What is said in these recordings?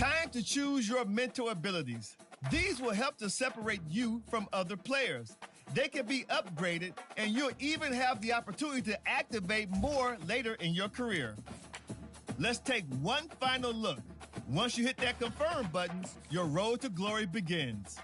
Time to choose your mental abilities. These will help to separate you from other players. They can be upgraded, and you'll even have the opportunity to activate more later in your career. Let's take one final look. Once you hit that confirm button, your road to glory begins.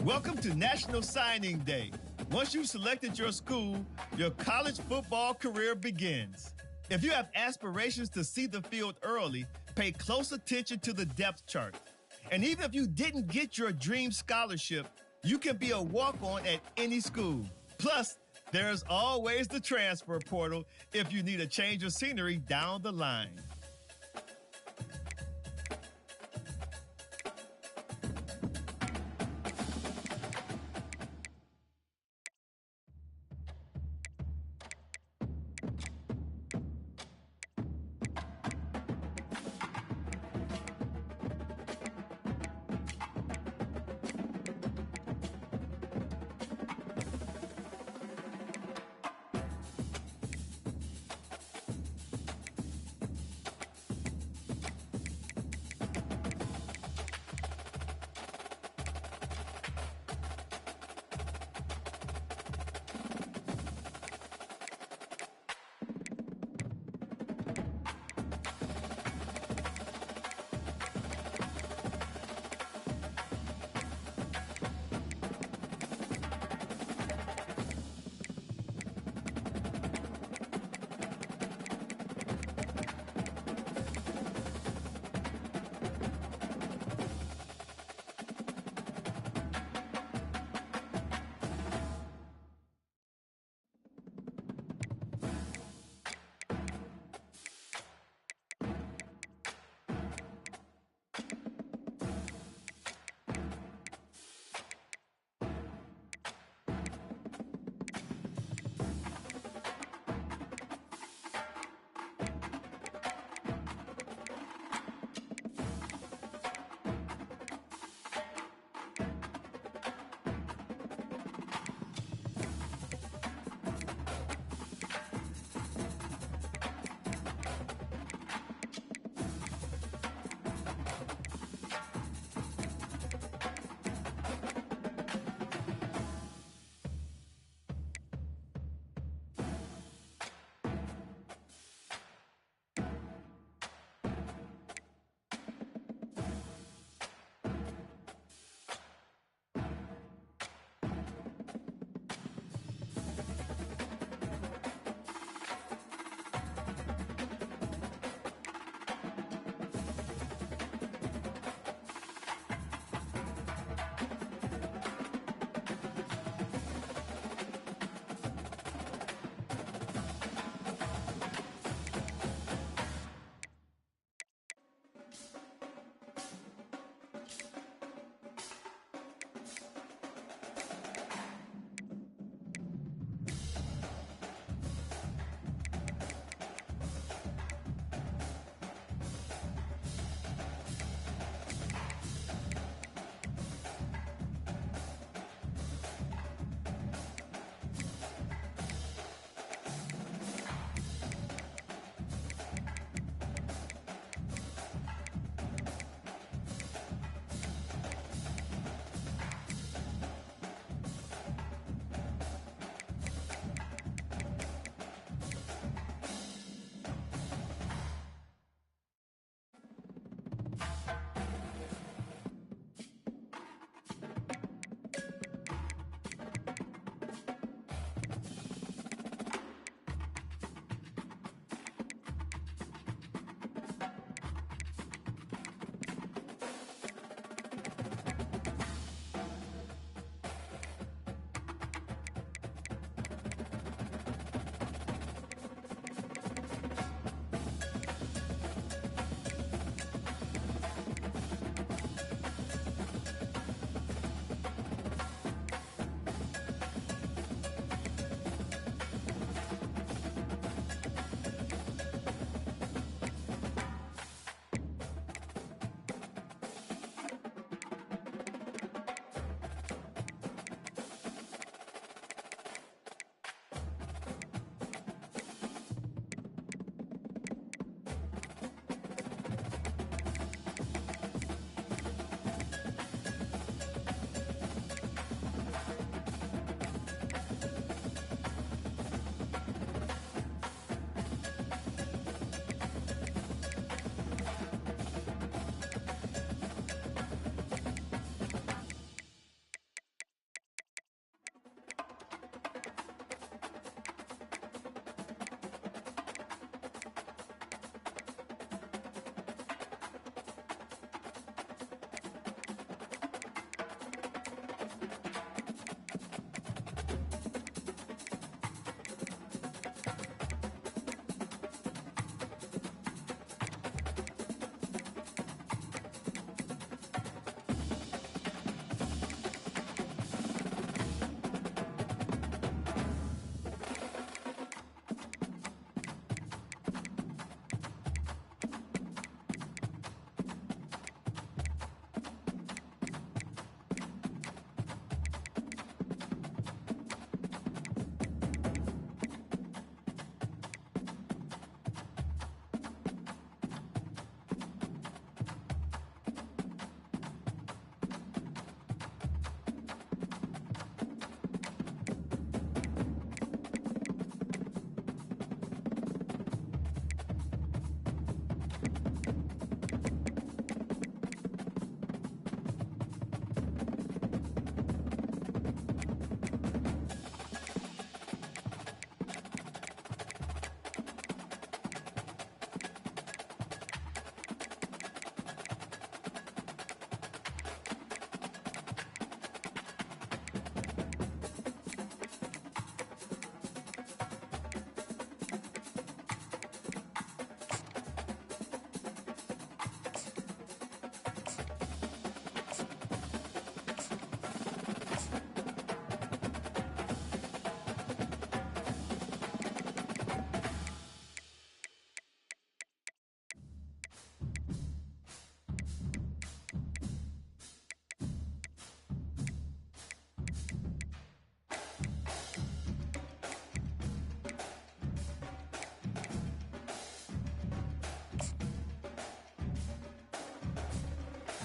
Welcome to National Signing Day. Once you've selected your school, your college football career begins. If you have aspirations to see the field early, pay close attention to the depth chart. And even if you didn't get your dream scholarship, you can be a walk-on at any school. Plus, there's always the transfer portal if you need a change of scenery down the line.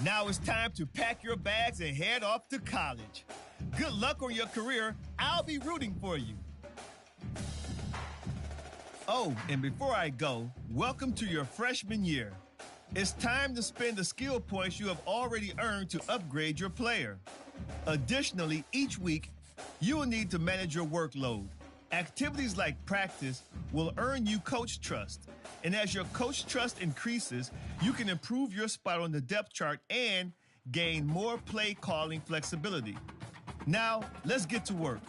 Now it's time to pack your bags and head off to college. Good luck on your career. I'll be rooting for you. Oh, and before I go, welcome to your freshman year. It's time to spend the skill points you have already earned to upgrade your player. Additionally, each week, you will need to manage your workload. Activities like practice will earn you coach trust. And as your coach trust increases, you can improve your spot on the depth chart and gain more play calling flexibility. Now, let's get to work.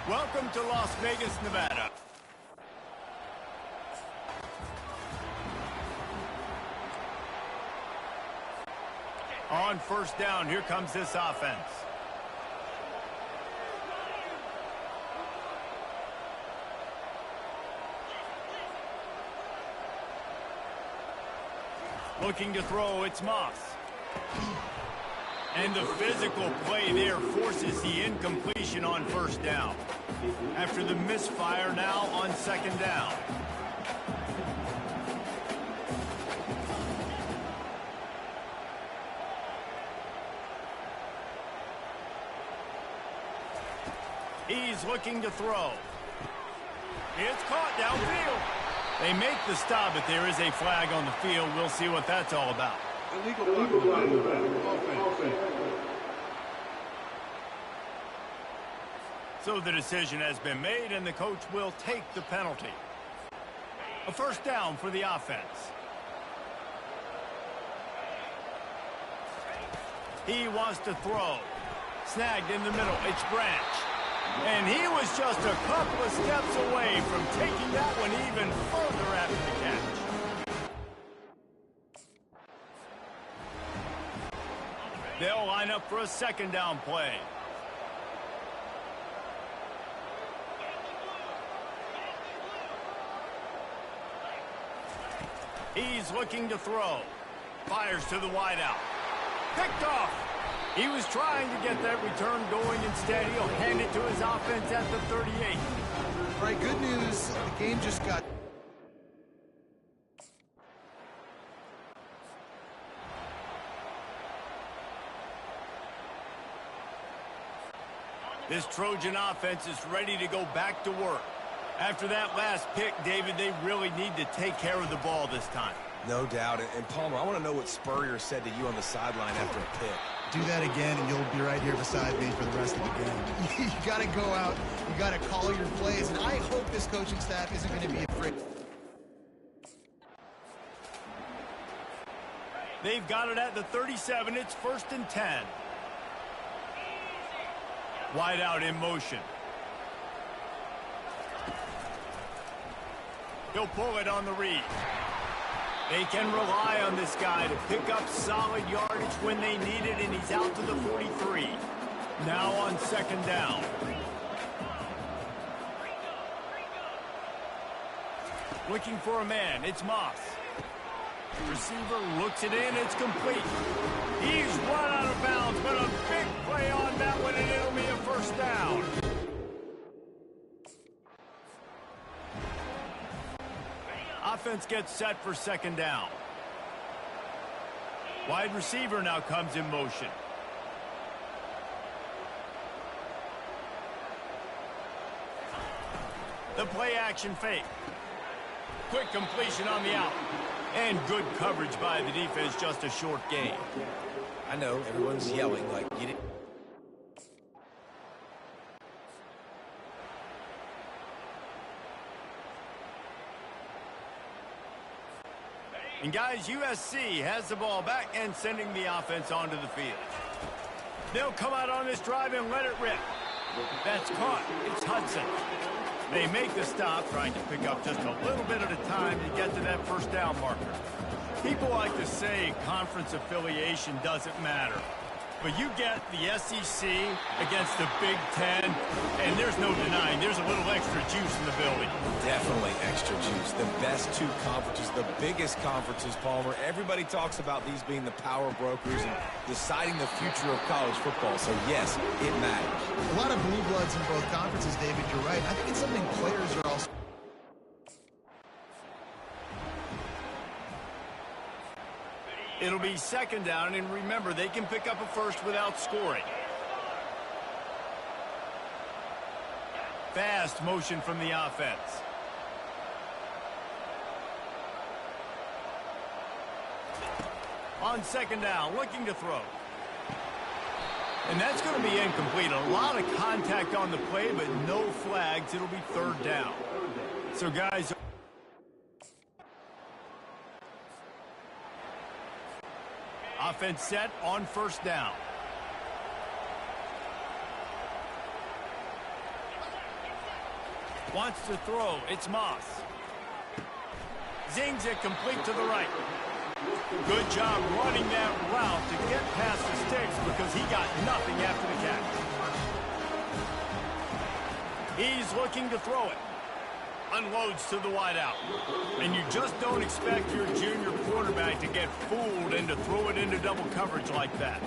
Welcome to Las Vegas, Nevada. On first down, here comes this offense. Looking to throw, it's Moss. And the physical play there forces the incompletion on first down. After the misfire now on second down. He's looking to throw. It's caught downfield. They make the stop, but there is a flag on the field. We'll see what that's all about. Illegal offense. So the decision has been made, and the coach will take the penalty. A first down for the offense. He wants to throw. Snagged in the middle. It's Branch. And he was just a couple of steps away from taking that one even further after the catch. They'll line up for a second down play. He's looking to throw. Fires to the wideout. Picked off. He was trying to get that return going. Instead, he'll hand it to his offense at the 38. All right, good news. The game just got... This Trojan offense is ready to go back to work. After that last pick, David, they really need to take care of the ball this time. No doubt. And Palmer, I want to know what Spurrier said to you on the sideline after a pick. Do that again, and you'll be right here beside me for the rest of the game. You got to go out. You got to call your plays, and I hope this coaching staff isn't going to be afraid. They've got it at the 37. It's 1st and 10. Wide out in motion. He'll pull it on the read. They can rely on this guy to pick up solid yardage when they need it, and he's out to the 43. Now on 2nd down. Looking for a man. It's Moss. Receiver looks it in. It's complete. He's run out of bounds, but a big play on that one, and it'll be a 1st down. Offense gets set for 2nd down. Wide receiver now comes in motion. The play action fake. Quick completion on the out. And good coverage by the defense, just a short gain. I know, everyone's yelling like, get it. And guys, USC has the ball back and sending the offense onto the field. They'll come out on this drive and let it rip. That's caught. It's Hudson. They make the stop, trying to pick up just a little bit at a time to get to that 1st down marker. People like to say conference affiliation doesn't matter. But you get the SEC against the Big Ten, and there's no denying there's a little extra juice in the building. Definitely extra juice. The best 2 conferences, the biggest conferences, Palmer. Everybody talks about these being the power brokers and deciding the future of college football. So, yes, it matters. A lot of blue bloods in both conferences, David. You're right. I think it's something players are also... It'll be 2nd down, and remember, they can pick up a 1st without scoring. Fast motion from the offense. On 2nd down, looking to throw. And that's going to be incomplete. A lot of contact on the play, but no flags. It'll be 3rd down. So, guys... Offense set on 1st down. Wants to throw. It's Moss. Zings it complete to the right. Good job running that route to get past the sticks because he got nothing after the catch. He's looking to throw it. Unloads to the wideout. And you just don't expect your junior quarterback to get fooled and to throw it into double coverage like that.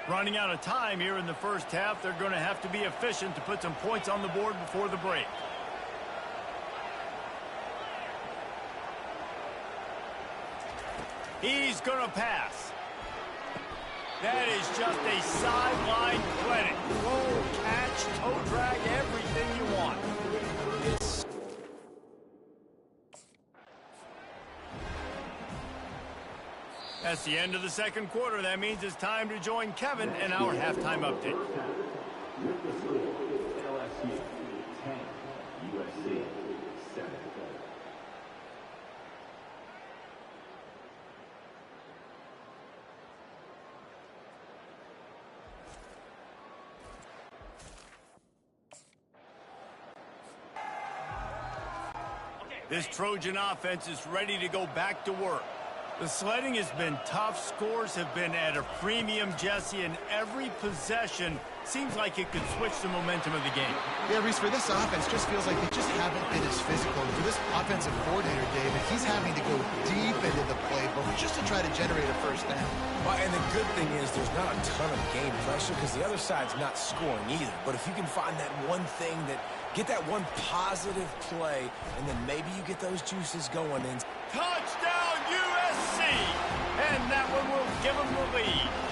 Running out of time here in the 1st half. They're going to have to be efficient to put some points on the board before the break. He's going to pass. That is just a sideline credit. Roll, catch, toe drag, everything you want. That's the end of the 2nd quarter. That means it's time to join Kevin in our halftime update. LSU 10, USC 7. This Trojan offense is ready to go back to work. The sledding has been tough. Scores have been at a premium, Jesse, and every possession seems like it could switch the momentum of the game. Yeah, Reese, for this offense, just feels like they just haven't been as physical. And for this offensive coordinator, David, he's having to go deep into the playbook just to try to generate a first down. Well, and the good thing is there's not a ton of game pressure because the other side's not scoring either. But if you can find that one thing get that one positive play, and then maybe you get those juices going. And Touchdown, USC! And that one will give them the lead.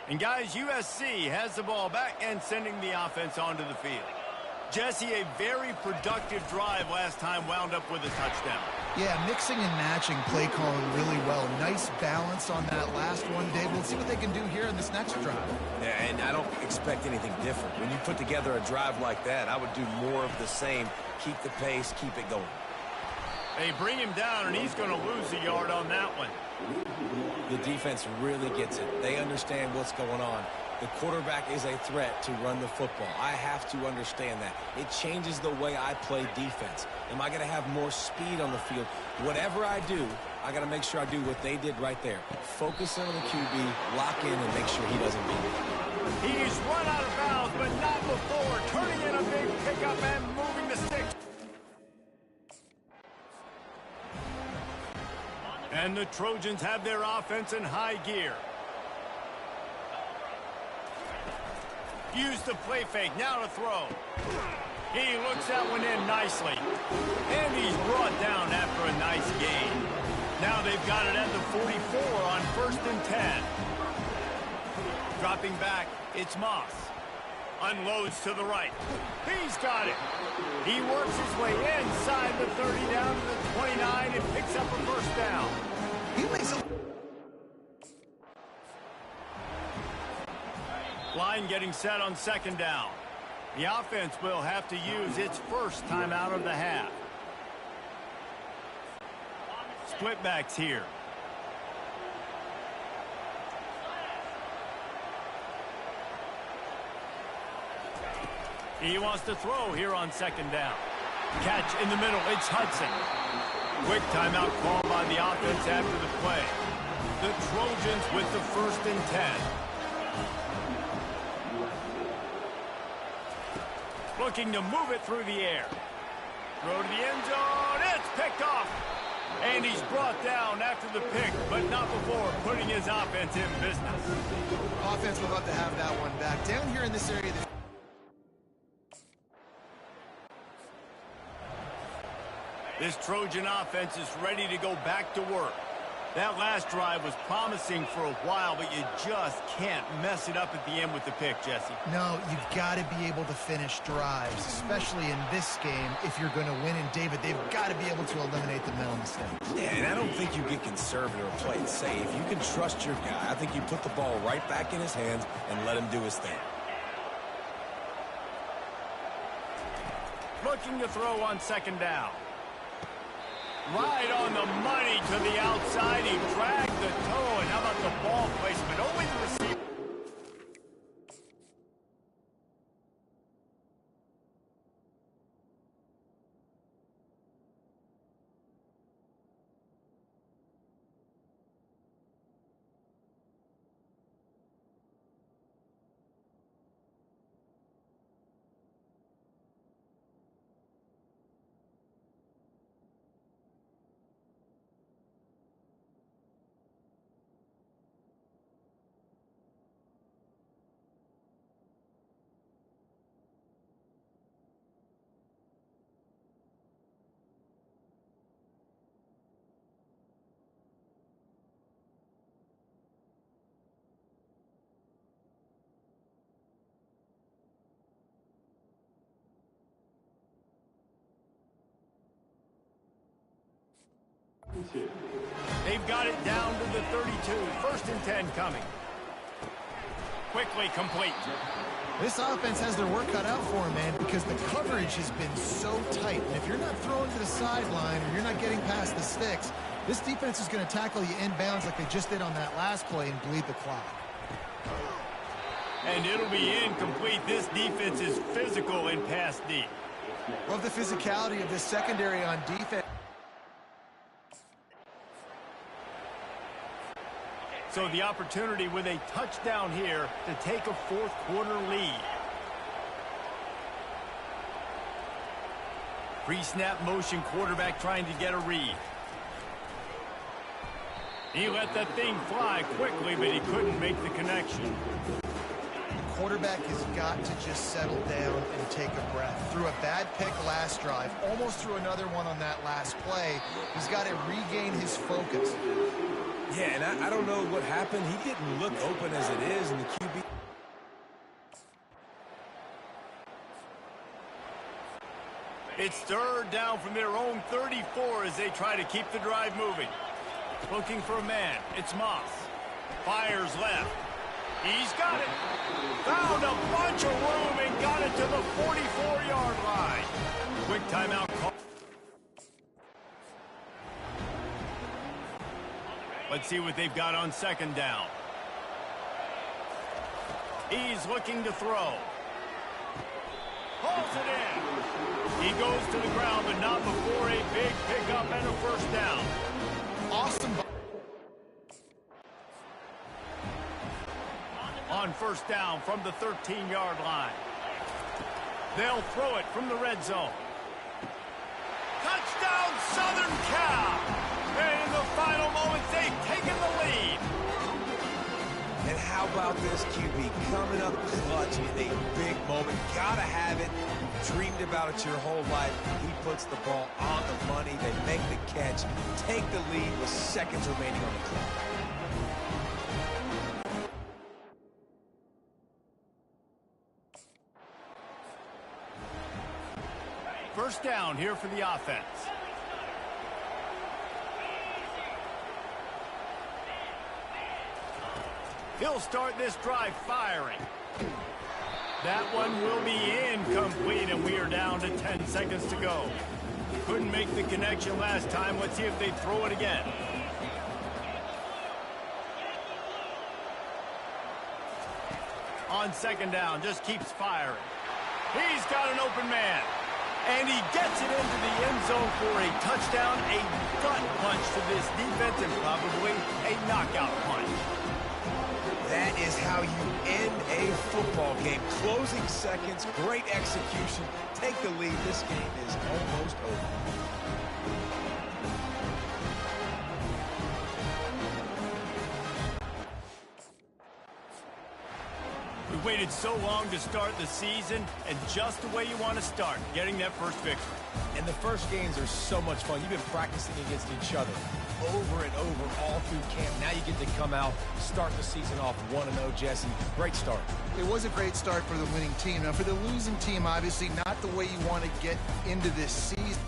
And guys, USC has the ball back and sending the offense onto the field. Jesse, a very productive drive last time wound up with a touchdown. Yeah, mixing and matching play calling really well. Nice balance on that last one, Dave. We'll see what they can do here in this next drive. Yeah, and I don't expect anything different. When you put together a drive like that, I would do more of the same. Keep the pace, keep it going. They bring him down, and he's going to lose a yard on that one. The defense really gets it. They understand what's going on. The quarterback is a threat to run the football. I have to understand that. It changes the way I play defense. Am I going to have more speed on the field? Whatever I do, I got to make sure I do what they did right there. Focus in on the QB, lock in, and make sure he doesn't beat it. He's run out of bounds, but not before. Turning in a big pickup and moving the sticks. And the Trojans have their offense in high gear. Use the play fake, now to throw. He looks that one in nicely. And he's brought down after a nice gain. Now they've got it at the 44 on 1st and 10. Dropping back, it's Moss. Unloads to the right. He's got it. He works his way inside the 30 down to the 29 and picks up a first down. He makes a... Line getting set on 2nd down. The offense will have to use its first timeout of the half. Split backs here. He wants to throw here on 2nd down. Catch in the middle. It's Hudson. Quick timeout called by the offense after the play. The Trojans with the 1st and 10. Looking to move it through the air. Throw to the end zone. It's picked off. And he's brought down after the pick, but not before putting his offense in business. Offense would love to have that one back. Down here in this area... This Trojan offense is ready to go back to work. That last drive was promising for a while, but you just can't mess it up at the end with the pick, Jesse. No, you've got to be able to finish drives, especially in this game if you're going to win. And, David, they've got to be able to eliminate the mental mistakes. Yeah, and I don't think you get conservative or play it safe. You can trust your guy. I think you put the ball right back in his hands and let him do his thing. Looking to throw on 2nd down. Right on the money to the outside. He dragged the toe. And how about the ball placement? Only the receiver. 2. They've got it down to the 32. 1st and 10 coming. Quickly complete. This offense has their work cut out for them, man, because the coverage has been so tight. And if you're not throwing to the sideline or you're not getting past the sticks, this defense is going to tackle you inbounds like they just did on that last play and bleed the clock. And it'll be incomplete. This defense is physical in pass deep. Love the physicality of this secondary on defense. So the opportunity with a touchdown here to take a 4th quarter lead. Pre-snap motion quarterback trying to get a read. He let that thing fly quickly, but he couldn't make the connection. The quarterback has got to just settle down and take a breath. Threw a bad pick last drive, almost threw another one on that last play. He's got to regain his focus. Yeah, and I don't know what happened. He didn't look open as it is, and the QB... It's 3rd down from their own 34 as they try to keep the drive moving. Looking for a man. It's Moss. Fires left. He's got it. Found a bunch of room and got it to the 44-yard line. Quick timeout call. Let's see what they've got on 2nd down. He's looking to throw. Hauls it in. He goes to the ground, but not before a big pickup and a 1st down. Awesome. On 1st down from the 13-yard line. They'll throw it from the red zone. Touchdown, Southern Cal! And in the final moments, they've taken the lead. And how about this QB coming up clutch in a big moment? Gotta have it. You've dreamed about it your whole life. He puts the ball on the money. They make the catch, take the lead with seconds remaining on the clock. First down here for the offense. He'll start this drive firing. That one will be incomplete, and we are down to 10 seconds to go. Couldn't make the connection last time. Let's see if they throw it again. On 2nd down, just keeps firing. He's got an open man. And he gets it into the end zone for a touchdown, a gut punch to this defense, and probably a knockout punch. That is how you end a football game. Closing seconds, great execution. Take the lead. This game is almost over. We waited so long to start the season, and just the way you want to start, getting that first victory. And the first games are so much fun. You've been practicing against each other over and over all through camp. Now you get to come out, start the season off 1-0, Jesse. Great start. It was a great start for the winning team. Now, for the losing team, obviously not the way you want to get into this season.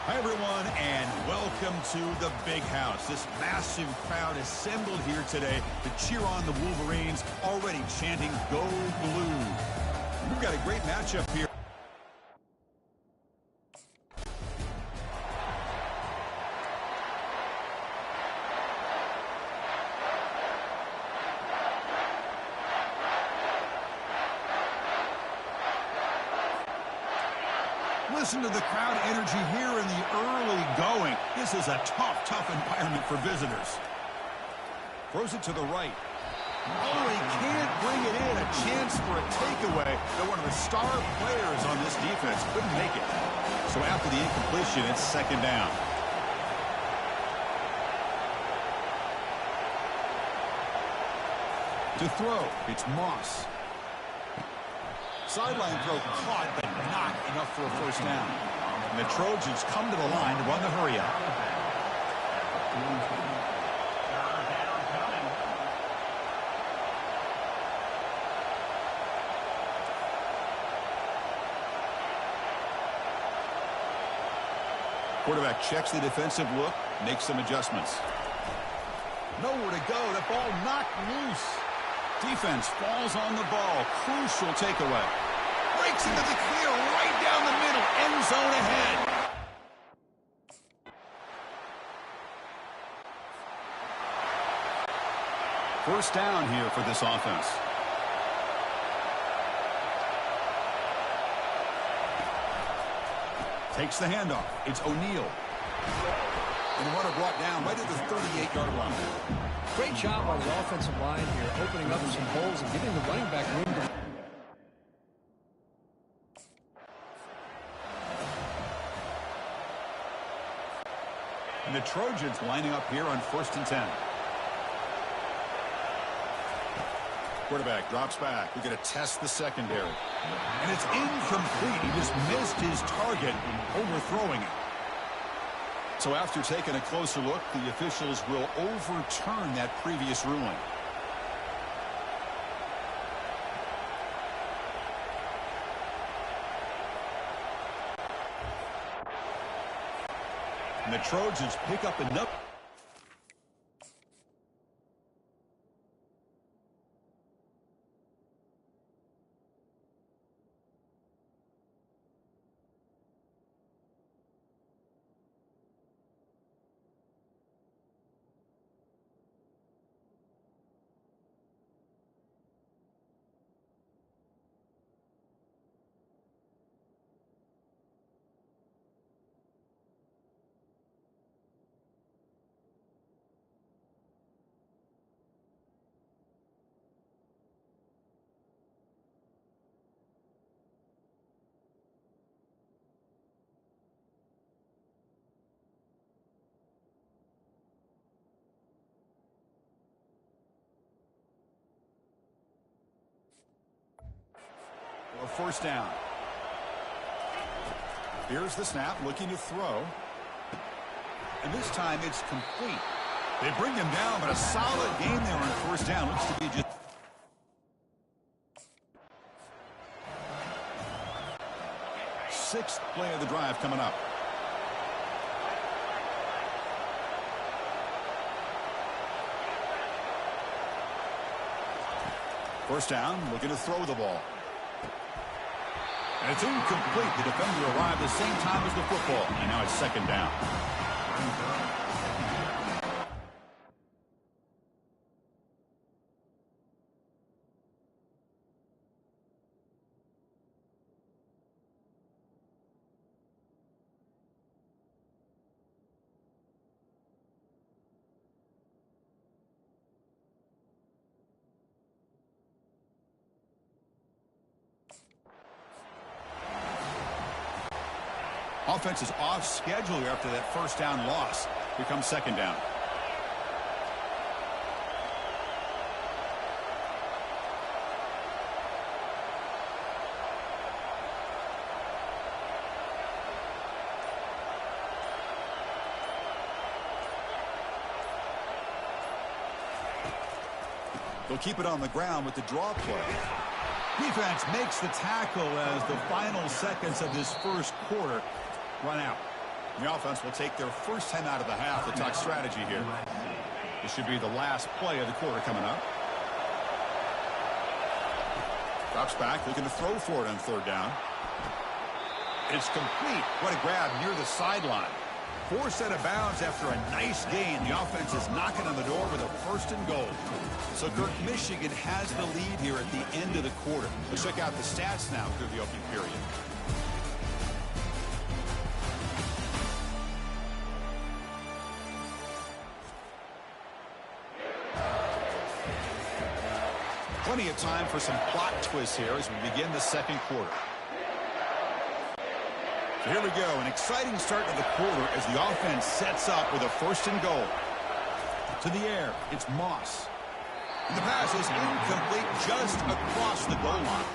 Hi, everyone, and welcome to the Big House. This massive crowd assembled here today to cheer on the Wolverines, already chanting, "Go Blue." We've got a great matchup here. Listen to the crowd energy here in the early going. This is a tough environment for visitors. Throws it to the right. Oh, he can't bring it in. A chance for a takeaway. But one of the star players on this defense couldn't make it. So after the incompletion, it's second down. To throw, it's Moss. Sideline throw caught, but not enough for a first down. And the Trojans come to the line to run the hurry up. Quarterback checks the defensive look, makes some adjustments. Nowhere to go. The ball knocked loose. Defense falls on the ball. Crucial takeaway. Breaks into the clear right down the middle. End zone ahead. First down here for this offense. Takes the handoff. It's O'Neal. And the runner brought down right at the 38-yard line. Great job on the offensive line here, opening up some holes and giving the running back room to... And the Trojans lining up here on 1st and 10. Quarterback drops back. We're going to test the secondary. And it's incomplete. He just missed his target, overthrowing it. So after taking a closer look, the officials will overturn that previous ruling. And the Trojans pick up enough. A first down. Here's the snap, looking to throw. And this time it's complete. They bring him down, but a solid game there on first down. Looks to be just... Sixth play of the drive coming up. First down, looking to throw the ball. And it's incomplete. The defender arrived the same time as the football. And now it's second down. Offense is off schedule after that first down loss. Here comes second down. They'll keep it on the ground with the draw play. Defense makes the tackle as the final seconds of this first quarter run out. The offense will take their first 10 out of the half. The talk strategy here. This should be the last play of the quarter coming up. Drops back, looking to throw for it on third down. It's complete. What a grab near the sideline. Forced out of bounds after a nice gain. The offense is knocking on the door with a first and goal. So, Kirk, Michigan has the lead here at the end of the quarter. Let's check out the stats now through the opening period. Plenty of time for some plot twists here as we begin the second quarter. So here we go, an exciting start to the quarter as the offense sets up with a first and goal. To the air, it's Moss. And the pass is incomplete just across the goal line.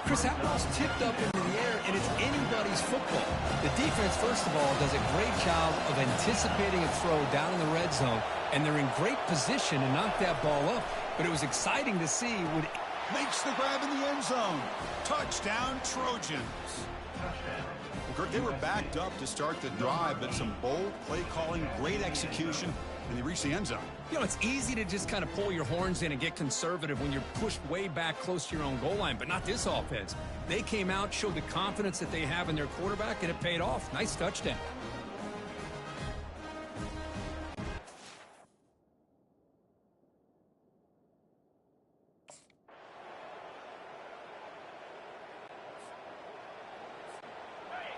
Chris, that ball's tipped up into the air, and it's anybody's football. The defense, first of all, does a great job of anticipating a throw down in the red zone, and they're in great position to knock that ball up. But it was exciting to see. Makes the grab in the end zone. Touchdown, Trojans. Well, Kirk, they were backed up to start the drive, but some bold play calling, great execution, and they reached the end zone. You know, it's easy to just kind of pull your horns in and get conservative when you're pushed way back close to your own goal line, but not this offense. They came out, showed the confidence that they have in their quarterback, and it paid off. Nice touchdown.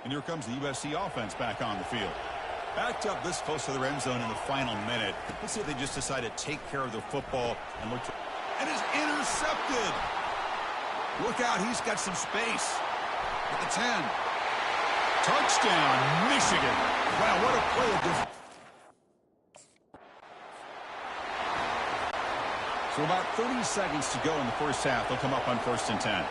And here comes the USC offense back on the field. Backed up this close to the end zone in the final minute. Let's see if they just decide to take care of the football and look to... And is intercepted! Look out, he's got some space. At the 10. Touchdown, Michigan. Wow, what a play of this. So about 30 seconds to go in the first half. They'll come up on 1st and 10.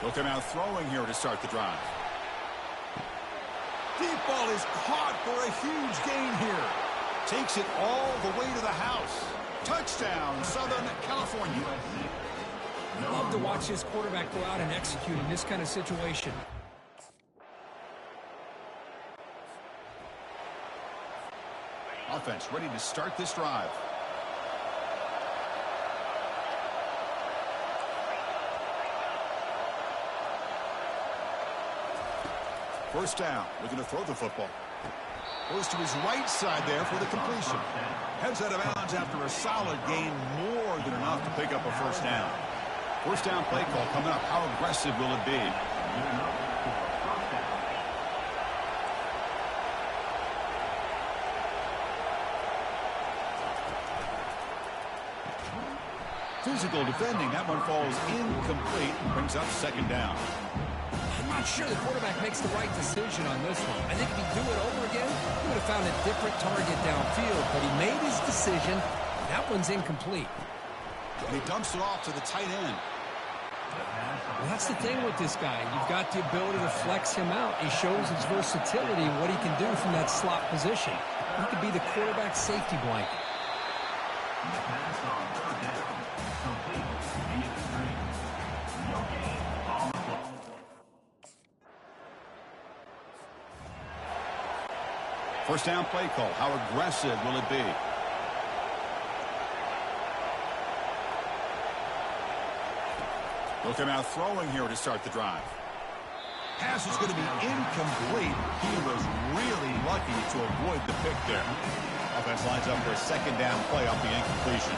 They'll come out throwing here to start the drive. Deep ball is caught for a huge gain here. Takes it all the way to the house. Touchdown, Southern California. I love to watch this quarterback go out and execute in this kind of situation. Offense ready to start this drive. First down, looking to throw the football. Goes to his right side there for the completion. Heads out of bounds after a solid gain, more than enough to pick up a first down. First down play call coming up. How aggressive will it be? Physical defending. That one falls incomplete. Brings up second down. I'm not sure the quarterback makes the right decision on this one. I think if he'd do it over again, he would have found a different target downfield. But he made his decision. That one's incomplete. And he dumps it off to the tight end. Well, that's the thing with this guy. You've got the ability to flex him out. He shows his versatility and what he can do from that slot position. He could be the quarterback safety blanket. First down play call. How aggressive will it be? They'll come out throwing here to start the drive. Pass is going to be incomplete. He was really lucky to avoid the pick there. Offense lines up for a second down play off the incompletion.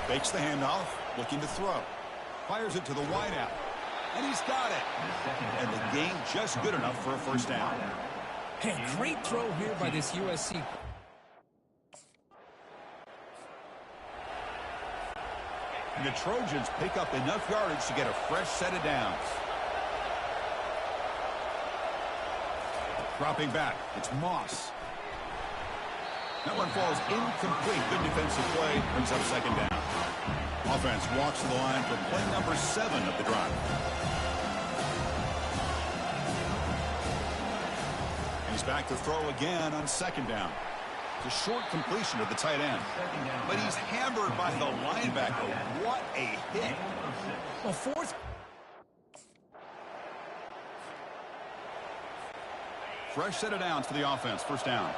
Fakes the handoff, looking to throw. Fires it to the wideout. And he's got it. And the gain just good enough for a first down. Hey, great throw here by this USC. And the Trojans pick up enough yardage to get a fresh set of downs. Dropping back, it's Moss. That one falls incomplete. Good defensive play, brings up second down. Offense walks to the line for play number 7 of the drive. And he's back to throw again on second down. It's a short completion of the tight end. But he's hammered by the linebacker. What a hit. Well, fourth. Fresh set of downs for the offense. First down.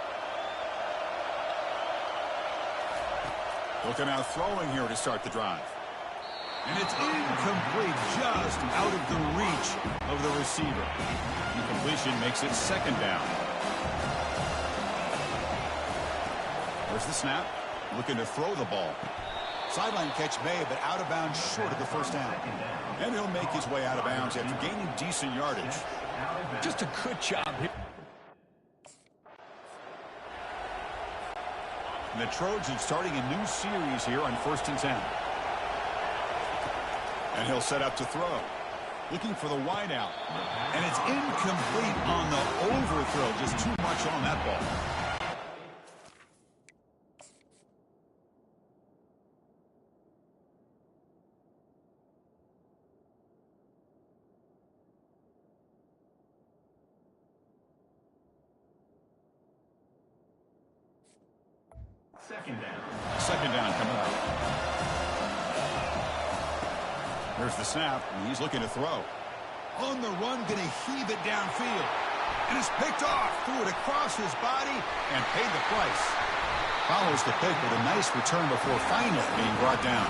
Looking out throwing here to start the drive. And it's incomplete, just out of the reach of the receiver. Incompletion makes it second down. There's the snap. Looking to throw the ball. Sideline catch made, but out of bounds short of the first down. And he'll make his way out of bounds after gaining decent yardage. Just a good job here. And the Trojans starting a new series here on 1st and 10. And he'll set up to throw. Looking for the wide out. And it's incomplete on the overthrow. Just too much on that ball. Second down coming up. There's the snap, and he's looking to throw. On the run, going to heave it downfield. And it's picked off. Threw it across his body and paid the price. Follows the pick with a nice return before finally being brought down.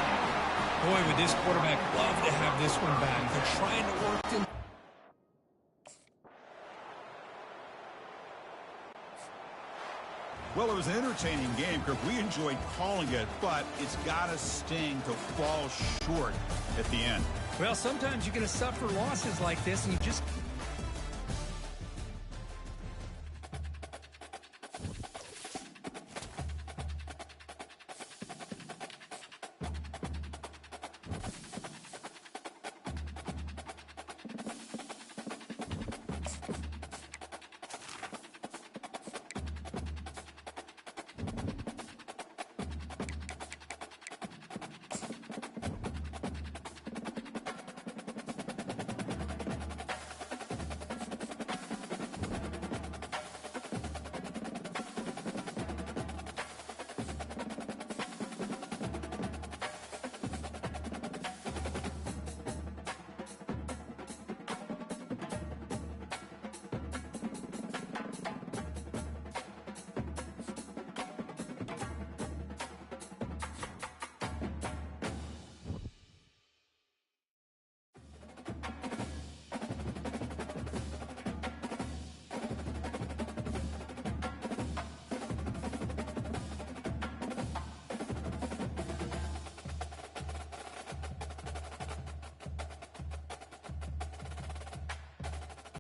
Boy, would this quarterback love to have this one back. They're trying to work in. Well, it was an entertaining game, Kirk. We enjoyed calling it, but it's got to sting to fall short at the end. Well, sometimes you're going to suffer losses like this, and you just